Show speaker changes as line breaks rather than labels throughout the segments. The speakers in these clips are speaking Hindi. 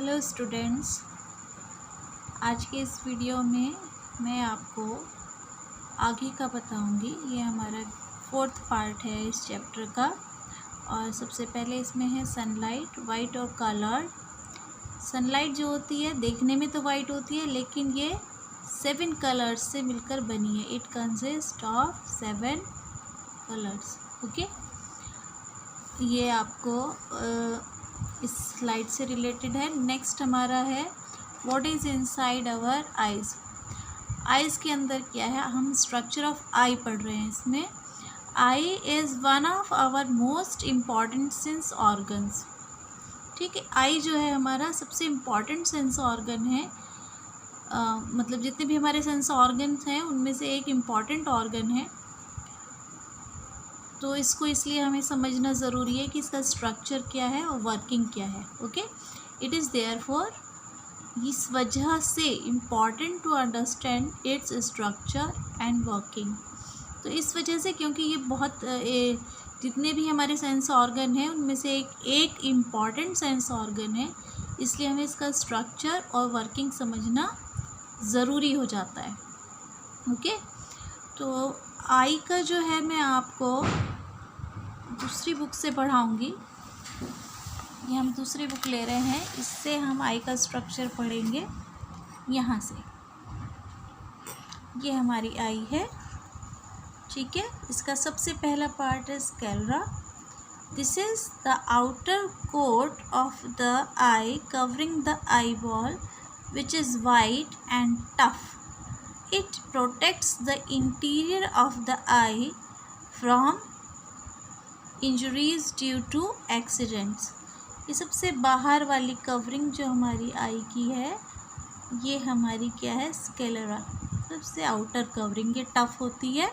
हेलो स्टूडेंट्स, आज के इस वीडियो में मैं आपको आगे का बताऊंगी। ये हमारा 4th पार्ट है इस चैप्टर का। और सबसे पहले इसमें है सनलाइट, वाइट और कलर। सनलाइट जो होती है देखने में तो वाइट होती है, लेकिन ये 7 कलर्स से मिलकर बनी है। It consist of 7 colours. Okay, ये आपको इस स्लाइड से रिलेटेड है। नेक्स्ट हमारा है what is inside our eyes. Eyes के अंदर क्या है, हम स्ट्रक्चर ऑफ आई पढ़ रहे हैं। इसमें eye is one of our most important sense organs. ठीक है, आई जो है हमारा सबसे इम्पॉर्टेंट सेंस ऑर्गन है। मतलब जितने भी हमारे सेंस ऑर्गन्स हैं उनमें से एक इम्पॉर्टेंट ऑर्गन है। तो इसको इसलिए हमें समझना ज़रूरी है कि इसका स्ट्रक्चर क्या है और वर्किंग क्या है। ओके, इट इज़ देयरफॉर, इस वजह से important to understand its structure and working. तो इस वजह से, क्योंकि ये बहुत जितने भी हमारे सेंस ऑर्गन हैं उनमें से एक इम्पॉर्टेंट सेंस ऑर्गन है, इसलिए हमें इसका स्ट्रक्चर और वर्किंग समझना ज़रूरी हो जाता है। ओके, तो आई का जो है मैं आपको दूसरी बुक से पढ़ाऊँगी। ये हम दूसरी बुक ले रहे हैं, इससे हम आई का स्ट्रक्चर पढ़ेंगे। यहाँ से ये हमारी आई है। ठीक है, इसका सबसे पहला पार्ट है sclera. This is the outer coat of the eye covering the eye ball which is white and tough. It protects the interior of the eye from injuries due to accidents. ये सबसे बाहर वाली कवरिंग जो हमारी आई की है, ये हमारी क्या है, स्क्लेरा। सबसे आउटर कवरिंग ये टफ होती है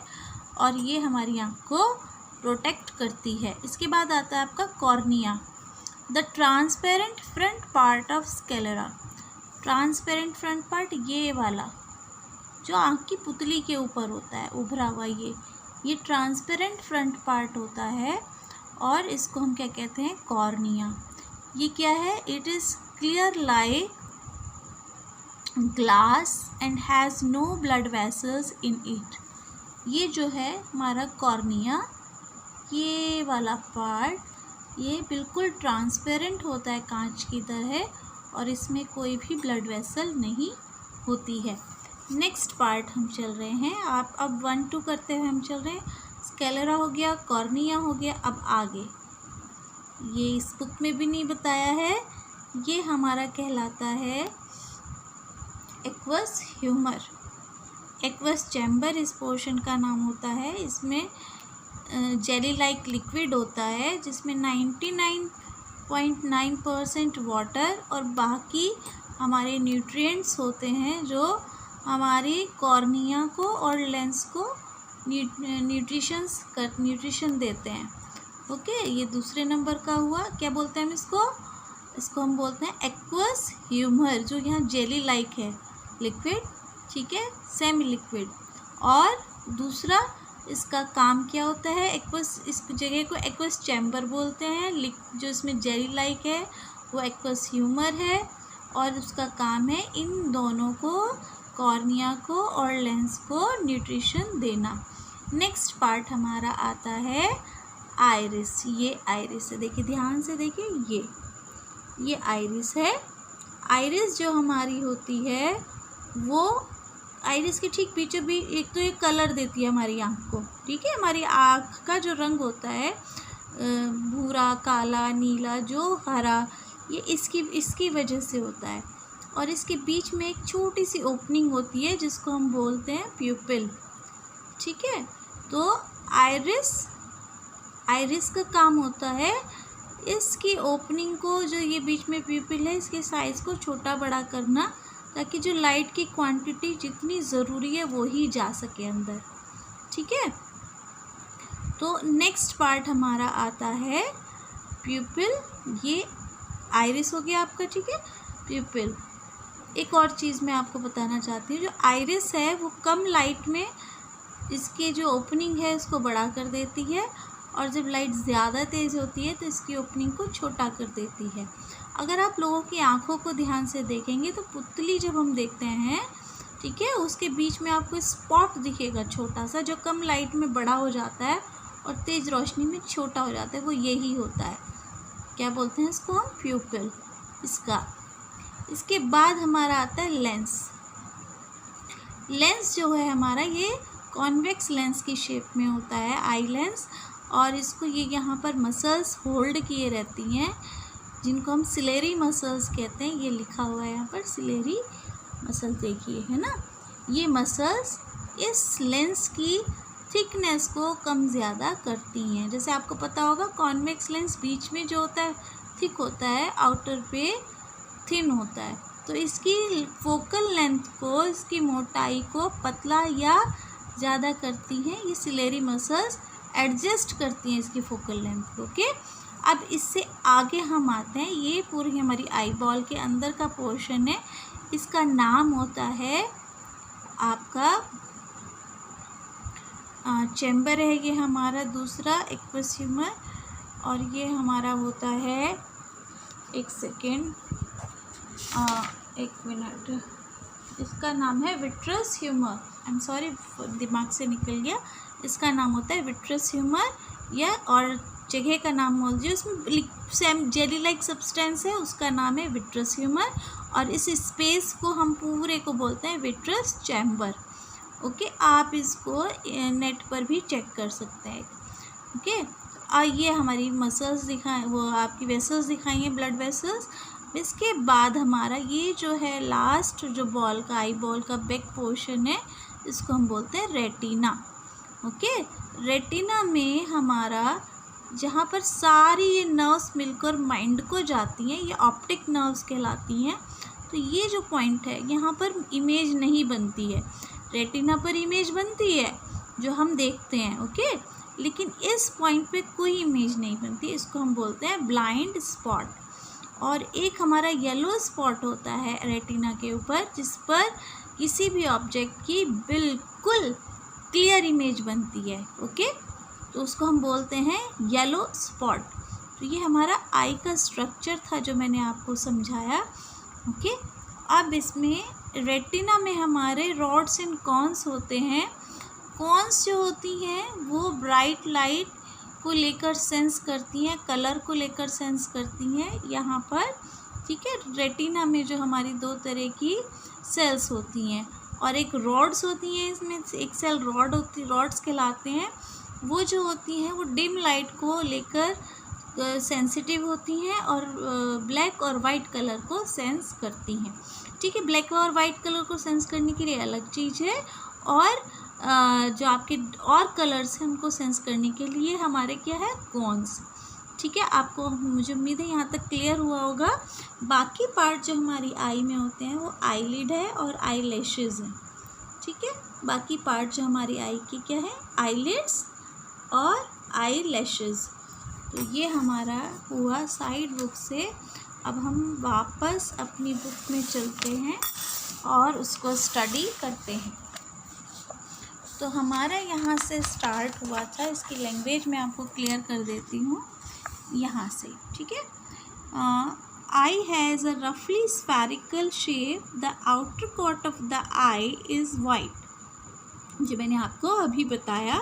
और ये हमारी आँख को प्रोटेक्ट करती है। इसके बाद आता है आपका cornea, the transparent front part of sclera. Transparent front part ये वाला जो आँख की पुतली के ऊपर होता है, उभरा हुआ, ये ट्रांसपेरेंट फ्रंट पार्ट होता है और इसको हम क्या कहते हैं, कॉर्निया। ये क्या है, it is clear like glass and has no blood vessels in it. ये जो है हमारा कॉर्निया, ये वाला पार्ट, ये बिल्कुल ट्रांसपेरेंट होता है कांच की तरह और इसमें कोई भी ब्लड वेसल नहीं होती है। नेक्स्ट पार्ट हम चल रहे हैं, आप अब 1 2 करते हुए हम चल रहे हैं। स्क्लेरा हो गया, कॉर्निया हो गया, अब आगे ये इस बुक में भी नहीं बताया है, ये हमारा कहलाता है एक्वस ह्यूमर। एक्वस चैम्बर इस पोर्शन का नाम होता है। इसमें जेली लाइक लिक्विड होता है जिसमें 99.9% वाटर और बाकी हमारे न्यूट्रिएंट्स होते हैं जो हमारी कॉर्निया को और लेंस को न्यूट्रिशन देते हैं। ओके, ये दूसरे नंबर का हुआ। क्या बोलते हैं हम इसको हम बोलते हैं एक्वस ह्यूमर, जो यहाँ जेली लाइक है लिक्विड। ठीक है, सेमी लिक्विड। और दूसरा इसका काम क्या होता है, एक्वस, इस जगह को एक्वस चैम्बर बोलते हैं। जो इसमें जेली लाइक है वो एक्वस ह्यूमर है और उसका काम है इन दोनों को, कॉर्निया को और लेंस को न्यूट्रिशन देना। नेक्स्ट पार्ट हमारा आता है आइरिस। ये आइरिस है, देखिए ध्यान से देखिए, ये आइरिस है। आइरिस जो हमारी होती है वो आइरिस के ठीक पीछे भी एक तो ये कलर देती है हमारी आँख को। ठीक है, हमारी आँख का जो रंग होता है भूरा, काला, नीला, जो हरा, ये इसकी वजह से होता है। और इसके बीच में एक छोटी सी ओपनिंग होती है जिसको हम बोलते हैं प्यूपिल। ठीक है, तो आइरिस का काम होता है इसकी ओपनिंग को, जो ये बीच में प्यूपिल है, इसके साइज़ को छोटा बड़ा करना, ताकि जो लाइट की क्वांटिटी जितनी ज़रूरी है वो ही जा सके अंदर। ठीक है, तो नेक्स्ट पार्ट हमारा आता है प्यूपिल। ये आइरिस हो गया आपका। ठीक है, प्यूपिल। एक और चीज़ मैं आपको बताना चाहती हूँ, जो आइरिस है वो कम लाइट में इसकी जो ओपनिंग है उसको बड़ा कर देती है और जब लाइट ज़्यादा तेज़ होती है तो इसकी ओपनिंग को छोटा कर देती है। अगर आप लोगों की आँखों को ध्यान से देखेंगे तो पुतली जब हम देखते हैं, ठीक है, उसके बीच में आपको स्पॉट दिखेगा छोटा सा, जो कम लाइट में बड़ा हो जाता है और तेज़ रोशनी में छोटा हो जाता है, वो यही होता है। क्या बोलते हैं इसको हम? प्यूपिल। इसके बाद हमारा आता है लेंस। लेंस जो है हमारा, ये कॉन्वेक्स लेंस की शेप में होता है, आई लेंस, और इसको ये यहाँ पर मसल्स होल्ड किए रहती हैं, जिनको हम सिलेरी मसल्स कहते हैं। ये लिखा हुआ है यहाँ पर सिलेरी मसल, देखिए, है ना। ये मसल्स इस लेंस की थिकनेस को कम ज़्यादा करती हैं। जैसे आपको पता होगा कॉन्वेक्स लेंस बीच में जो होता है थिक होता है, आउटर पे थिन होता है, तो इसकी फोकल लेंथ को, इसकी मोटाई को पतला या ज़्यादा करती हैं ये सिलेरी मसल्स, एडजस्ट करती हैं इसकी फोकल लेंथ को। ओके, अब इससे आगे हम आते हैं, ये पूरी हमारी आई बॉल के अंदर का पोर्शन है, इसका नाम होता है आपका चैम्बर है, ये हमारा दूसरा एक्वस ह्यूमर, और ये हमारा होता है, एक सेकेंड, एक मिनट, इसका नाम है vitreous humour. I am sorry, दिमाग से निकल गया। इसका नाम होता है विट्रस ह्यूमर, या और जगह का नाम बोल दीजिए, उसमें सेम जेली लाइक सब्सटेंस है, उसका नाम है विट्रस ह्यूमर, और इस स्पेस को हम पूरे को बोलते हैं विट्रस चैम्बर। ओके, आप इसको नेट पर भी चेक कर सकते हैं। ओके, और ये हमारी मसल्स दिखाएं, वो आपकी वेसल्स दिखाई हैं, ब्लड वेसल्स। इसके बाद हमारा ये जो है लास्ट जो बॉल का, आई बॉल का बैक पोर्शन है, इसको हम बोलते हैं रेटिना। ओके, रेटिना में हमारा जहाँ पर सारी ये नर्व्स मिलकर माइंड को जाती हैं, ये ऑप्टिक नर्व्स कहलाती हैं। तो ये जो पॉइंट है, यहाँ पर इमेज नहीं बनती है, रेटिना पर इमेज बनती है जो हम देखते हैं। ओके, लेकिन इस पॉइंट पे कोई इमेज नहीं बनती, इसको हम बोलते हैं ब्लाइंड स्पॉट। और एक हमारा येलो स्पॉट होता है रेटिना के ऊपर, जिस पर किसी भी ऑब्जेक्ट की बिल्कुल क्लियर इमेज बनती है। ओके, तो उसको हम बोलते हैं येलो स्पॉट। तो ये हमारा आई का स्ट्रक्चर था जो मैंने आपको समझाया। ओके, अब इसमें रेटिना में हमारे रॉड्स एंड कॉन्स होते हैं। कॉन्स जो होती हैं वो ब्राइट लाइट को लेकर सेंस करती हैं, कलर को लेकर सेंस करती हैं यहाँ पर। ठीक है, रेटिना में जो हमारी दो तरह की सेल्स होती हैं, और एक रॉड्स होती हैं, इसमें एक सेल रॉड होती, रॉड्स कहलाते हैं। वो जो होती हैं वो डिम लाइट को लेकर सेंसिटिव होती हैं, और ब्लैक और वाइट कलर को सेंस करती हैं। ठीक है, ब्लैक और वाइट कलर को सेंस करने के लिए अलग चीज़ है, और जो आपके और कलर्स हैं उनको सेंस करने के लिए हमारे क्या है, कॉन्स। ठीक है, आपको, मुझे उम्मीद है यहाँ तक क्लियर हुआ होगा। बाकी पार्ट जो हमारी आई में होते हैं वो आईलिड है और आई लैशेज़ हैं। ठीक है, बाकी पार्ट जो हमारी आई की क्या है, आईलिड्स और आई लैशेज़। तो ये हमारा हुआ साइड बुक से। अब हम वापस अपनी बुक में चलते हैं और उसको स्टडी करते हैं। तो हमारा यहाँ से स्टार्ट हुआ था, इसकी लैंग्वेज मैं आपको क्लियर कर देती हूँ यहाँ से। ठीक है, आई हैज़ अ रफली spherical shape, the outer coat of the eye is white. जो मैंने आपको अभी बताया,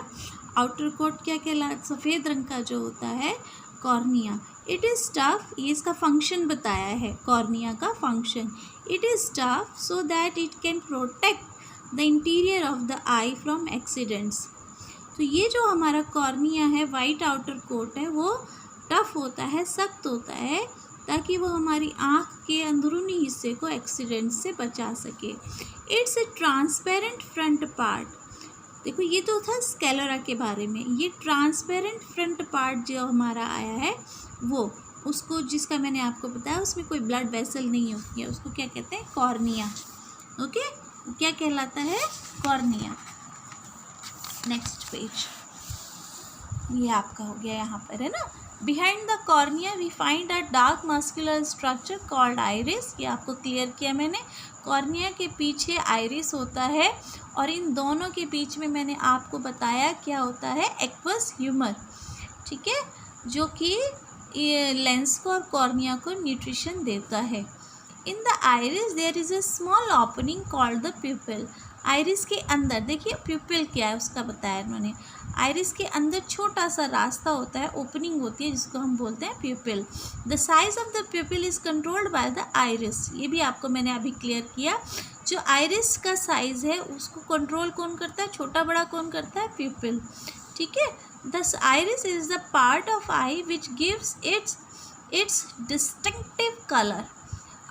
आउटर कोट क्या कहलाता, सफ़ेद रंग का जो होता है, कॉर्निया। इट इज़ टफ, ये इसका फंक्शन बताया है, कॉर्निया का function. It is tough so that it can protect the interior of the eye from accidents. तो ये जो हमारा कॉर्निया है, वाइट आउटर कोट है, वो टफ होता है, सख्त होता है, ताकि वो हमारी आँख के अंदरूनी हिस्से को एक्सीडेंट से बचा सके। It's a transparent front part. देखो, ये तो था स्केलेरा के बारे में। ये ट्रांसपेरेंट फ्रंट पार्ट जो हमारा आया है, वो उसको, जिसका मैंने आपको बताया, उसमें कोई ब्लड वेसल नहीं होती है, उसको क्या कहते हैं, कॉर्निया। ओके, क्या कहलाता है, कॉर्निया। नेक्स्ट पेज, ये आपका हो गया यहाँ पर, है ना। Behind the cornea we find a dark muscular structure called iris. ये आपको क्लियर किया मैंने। कॉर्निया के पीछे आइरिस होता है, और इन दोनों के बीच में मैंने आपको बताया क्या होता है, एक्वस ह्यूमर। ठीक है, जो कि ये लेंस को और कॉर्निया को न्यूट्रिशन देता है। In the iris there is a small opening called the pupil. Iris के अंदर देखिए प्यूपिल क्या है उसका बताया इन्होंने। आइरिस के अंदर छोटा सा रास्ता होता है, ओपनिंग होती है, जिसको हम बोलते हैं प्यूपिल। The size of the प्यूपिल is controlled by the iris. ये भी आपको मैंने अभी क्लियर किया। जो आइरिस का साइज़ है उसको कंट्रोल कौन करता है, छोटा बड़ा कौन करता है, प्यूपिल। ठीक है। The iris is the part of I which gives it's distinctive colour.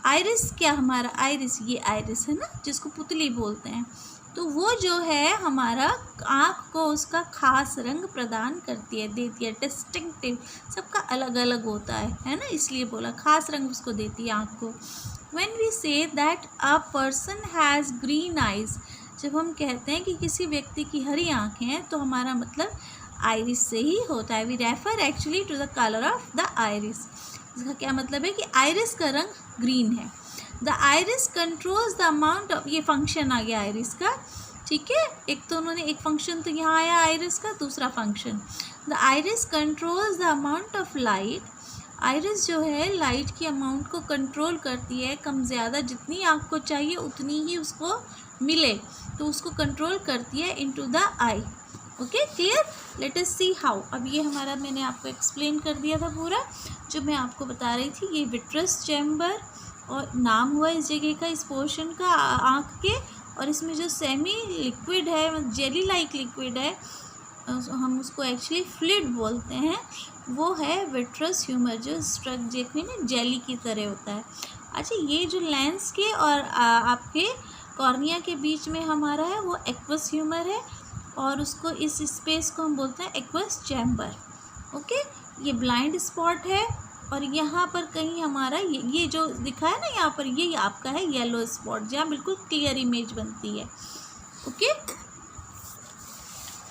Iris क्या, हमारा आइरिस, ये आइरिस है ना जिसको पुतली बोलते हैं, तो वो जो है हमारा आँख को उसका खास रंग प्रदान करती है, देती है। डिस्टिंक्टिव, सबका अलग अलग होता है ना, इसलिए बोला खास रंग उसको देती है आँख को। When we say that a person has green eyes, जब हम कहते हैं कि किसी व्यक्ति की हरी आँखें हैं, तो हमारा मतलब आइरिस से ही होता है। We refer actually to the colour of the iris. इसका क्या मतलब है कि आइरिस का रंग ग्रीन है। The iris controls the amount of, ये फंक्शन आ गया आइरिस का। ठीक है, एक तो उन्होंने एक फंक्शन तो यहाँ आया आइरिस का, दूसरा function the iris controls the amount of light. Iris जो है लाइट की अमाउंट को कंट्रोल करती है, कम ज़्यादा जितनी आँख को चाहिए उतनी ही उसको मिले, तो उसको कंट्रोल करती है into the I. Okay, clear. Let us see how. अब ये हमारा मैंने आपको एक्सप्लेन कर दिया था पूरा, जो मैं आपको बता रही थी। ये विट्रस चैम्बर और नाम हुआ इस जगह का, इस पोर्शन का आँख के, और इसमें जो सेमी लिक्विड है, जेली लाइक लिक्विड है, हम उसको एक्चुअली फ्लूइड बोलते हैं, वो है विट्रस ह्यूमर, जो स्ट्रक देखने में जेली की तरह होता है। अच्छा, ये जो लेंस के और आपके कॉर्निया के बीच में हमारा है वो एक्वस ह्यूमर है, और उसको इस स्पेस को हम बोलते हैं एक्वस चैम्बर। ओके, ये ब्लाइंड स्पॉट है, और यहाँ पर कहीं हमारा ये जो दिखा है ना यहाँ पर, ये आपका है येलो स्पॉट, जहाँ बिल्कुल क्लियर इमेज बनती है। ओके,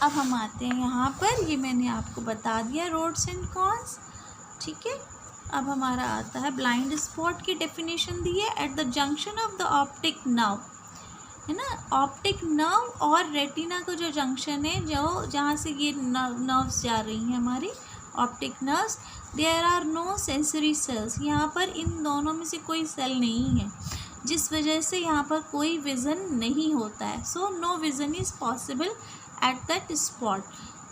अब हम आते हैं यहाँ पर, ये मैंने आपको बता दिया रोड्स एंड कॉन्स। ठीक है, अब हमारा आता है ब्लाइंड स्पॉट की डेफिनेशन दी है, at the junction of the optic nerve, है ना। ऑप्टिक नर्व और रेटिना का जो जंक्शन है, जो जहाँ से ये नर्व्स जा रही हैं हमारी optic nerves, there are no sensory cells. यहाँ पर इन दोनों में से कोई सेल नहीं है, जिस वजह से यहाँ पर कोई विज़न नहीं होता है। So no vision is possible at that spot.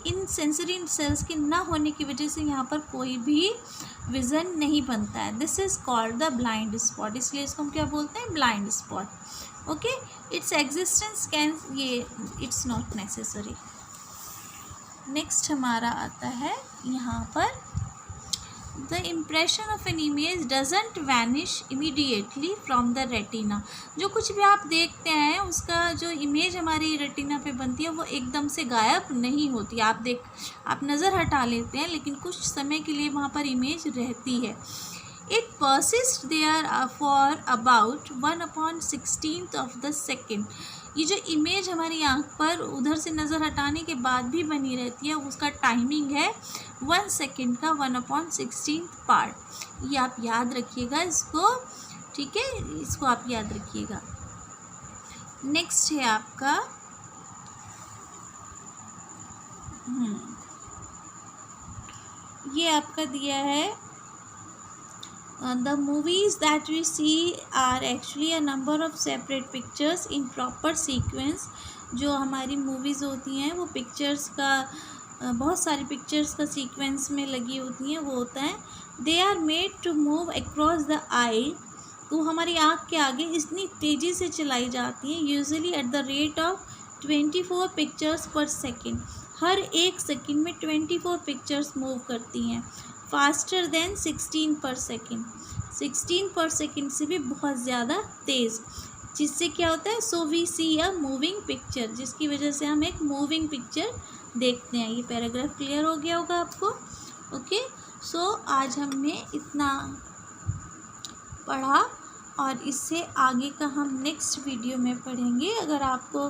इन सेंसरी सेल्स के ना होने की वजह से यहाँ पर कोई भी विज़न नहीं बनता है। This is called the blind spot, इसलिए इसको हम क्या बोलते हैं, blind spot. Okay, its existence can, ये इट्स नॉट नेसेसरी। नेक्स्ट हमारा आता है यहाँ पर, the impression of an image doesn't vanish immediately from the retina. जो कुछ भी आप देखते हैं उसका जो इमेज हमारी रेटिना पे बनती है वो एकदम से गायब नहीं होती। आप नज़र हटा लेते हैं, लेकिन कुछ समय के लिए वहाँ पर इमेज रहती है। It persist there for about 1/16 of the second. ये जो इमेज हमारी आँख पर उधर से नज़र हटाने के बाद भी बनी रहती है, उसका टाइमिंग है 1 सेकेंड का 1/16 पार्ट। ये आप याद रखिएगा इसको, ठीक है, इसको आप याद रखिएगा। नेक्स्ट है आपका ये आपका दिया है, the movies that we see are actually a number of separate pictures in proper sequence। जो हमारी मूवीज़ होती हैं वो पिक्चर्स का बहुत सारी पिक्चर्स का सीक्वेंस में लगी होती हैं, वो होता है। They are made to move across the eye, तो हमारी आँख के आगे इतनी तेज़ी से चलाई जाती हैं, usually at the rate of 24 pictures पर सेकेंड। हर एक सेकेंड में 24 पिक्चर्स मूव करती हैं, फास्टर देन 16 पर सेकेंड। 16 पर सेकेंड से भी बहुत ज़्यादा तेज़, जिससे क्या होता है, so we see a moving picture, जिसकी वजह से हम एक मूविंग पिक्चर देखते हैं। ये पैराग्राफ क्लियर हो गया होगा आपको। ओके, सो आज हमने इतना पढ़ा, और इससे आगे का हम नेक्स्ट वीडियो में पढ़ेंगे। अगर आपको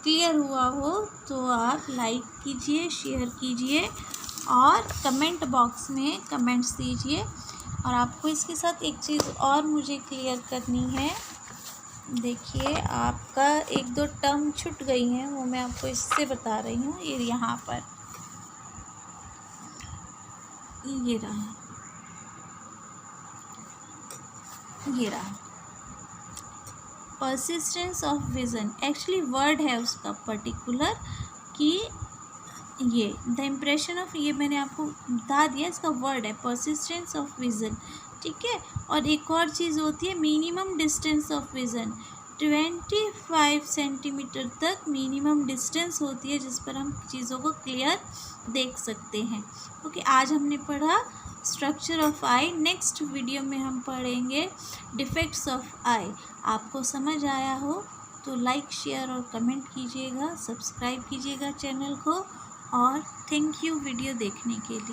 क्लियर हुआ हो तो आप लाइक कीजिए, शेयर कीजिए, और कमेंट बॉक्स में कमेंट्स दीजिए। और आपको इसके साथ एक चीज़ और मुझे क्लियर करनी है, देखिए आपका 1-2 टर्म छूट गई हैं, वो मैं आपको इससे बता रही हूँ। ये यहाँ पर ये रहा, ये रहा persistence of vision, actually word है उसका पर्टिकुलर कि ये द इम्प्रेशन ऑफ, ये मैंने आपको बता दिया, इसका वर्ड है परसिस्टेंस ऑफ विज़न, ठीक है। और एक और चीज़ होती है minimum distance of vision, 25 centimetre तक मिनिमम डिस्टेंस होती है जिस पर हम चीज़ों को क्लियर देख सकते हैं। ओके, आज हमने पढ़ा structure of I, next video में हम पढ़ेंगे डिफेक्ट्स ऑफ आई। आपको समझ आया हो तो लाइक शेयर और कमेंट कीजिएगा, सब्सक्राइब कीजिएगा चैनल को, और थैंक यू वीडियो देखने के लिए।